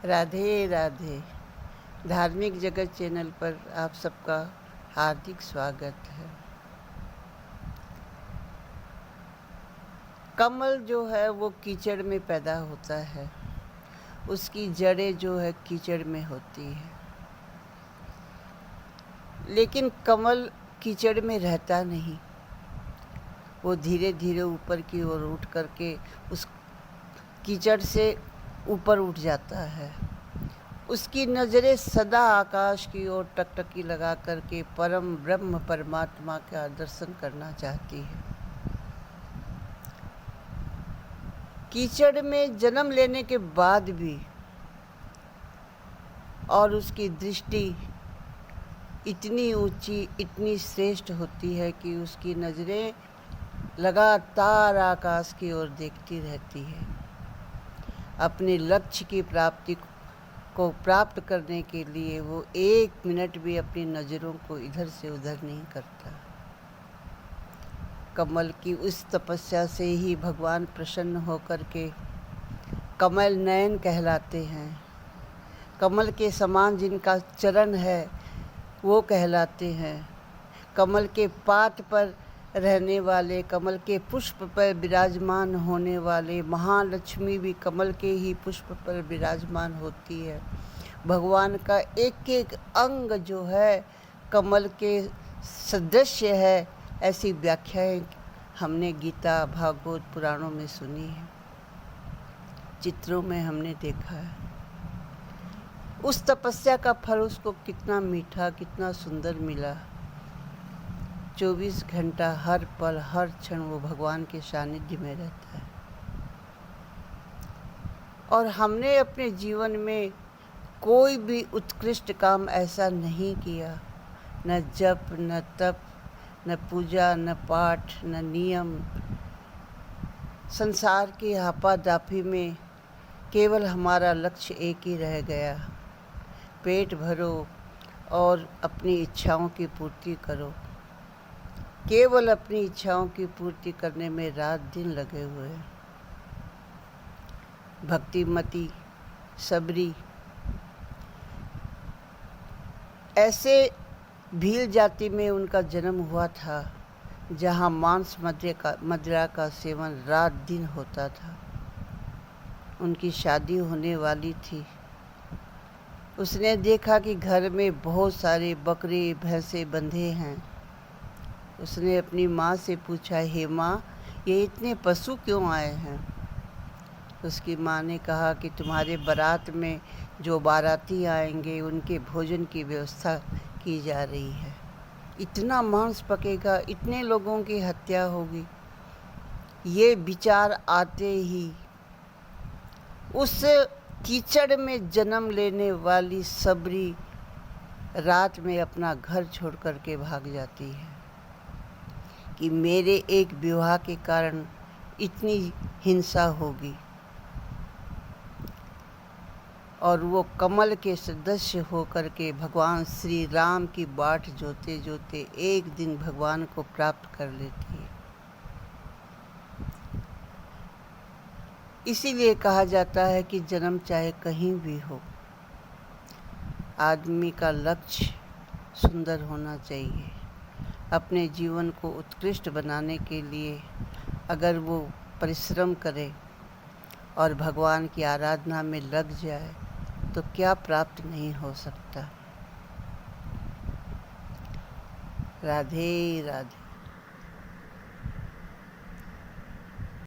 राधे राधे। धार्मिक जगत चैनल पर आप सबका हार्दिक स्वागत है। कमल जो है वो कीचड़ में पैदा होता है, उसकी जड़ें जो है कीचड़ में होती है, लेकिन कमल कीचड़ में रहता नहीं। वो धीरे धीरे ऊपर की ओर उठ करके उस कीचड़ से ऊपर उठ जाता है। उसकी नज़रें सदा आकाश की ओर टकटकी लगा करके परम ब्रह्म परमात्मा का दर्शन करना चाहती है। कीचड़ में जन्म लेने के बाद भी और उसकी दृष्टि इतनी ऊंची, इतनी श्रेष्ठ होती है कि उसकी नज़रें लगातार आकाश की ओर देखती रहती है। अपने लक्ष्य की प्राप्ति को प्राप्त करने के लिए वो एक मिनट भी अपनी नज़रों को इधर से उधर नहीं करता। कमल की उस तपस्या से ही भगवान प्रसन्न होकर के कमल नयन कहलाते हैं। कमल के समान जिनका चरण है वो कहलाते हैं। कमल के पात पर रहने वाले, कमल के पुष्प पर विराजमान होने वाले महालक्ष्मी भी कमल के ही पुष्प पर विराजमान होती है। भगवान का एक एक अंग जो है कमल के सदृश है, ऐसी व्याख्याएं हमने गीता, भागवत, पुराणों में सुनी है, चित्रों में हमने देखा है। उस तपस्या का फल उसको कितना मीठा, कितना सुंदर मिला। 24 घंटा हर पल हर क्षण वो भगवान के सानिध्य में रहता है। और हमने अपने जीवन में कोई भी उत्कृष्ट काम ऐसा नहीं किया, न जप, न तप, न पूजा, न पाठ, न नियम। संसार की हापादापी में केवल हमारा लक्ष्य एक ही रह गया, पेट भरो और अपनी इच्छाओं की पूर्ति करो। केवल अपनी इच्छाओं की पूर्ति करने में रात दिन लगे हुए हैं। भक्तिमती, सबरी ऐसे भील जाति में उनका जन्म हुआ था जहाँ मांस मदिरा का सेवन रात दिन होता था। उनकी शादी होने वाली थी। उसने देखा कि घर में बहुत सारे बकरे भैंसे बंधे हैं। उसने अपनी माँ से पूछा, हे माँ, ये इतने पशु क्यों आए हैं? उसकी माँ ने कहा कि तुम्हारे बारात में जो बाराती आएंगे उनके भोजन की व्यवस्था की जा रही है। इतना मांस पकेगा, इतने लोगों की हत्या होगी। ये विचार आते ही उस कीचड़ में जन्म लेने वाली सबरी रात में अपना घर छोड़ कर के भाग जाती है कि मेरे एक विवाह के कारण इतनी हिंसा होगी। और वो कमल के सदस्य होकर के भगवान श्री राम की बाट जोते जोते एक दिन भगवान को प्राप्त कर लेती है। इसीलिए कहा जाता है कि जन्म चाहे कहीं भी हो, आदमी का लक्ष्य सुंदर होना चाहिए। अपने जीवन को उत्कृष्ट बनाने के लिए अगर वो परिश्रम करे और भगवान की आराधना में लग जाए तो क्या प्राप्त नहीं हो सकता। राधे राधे।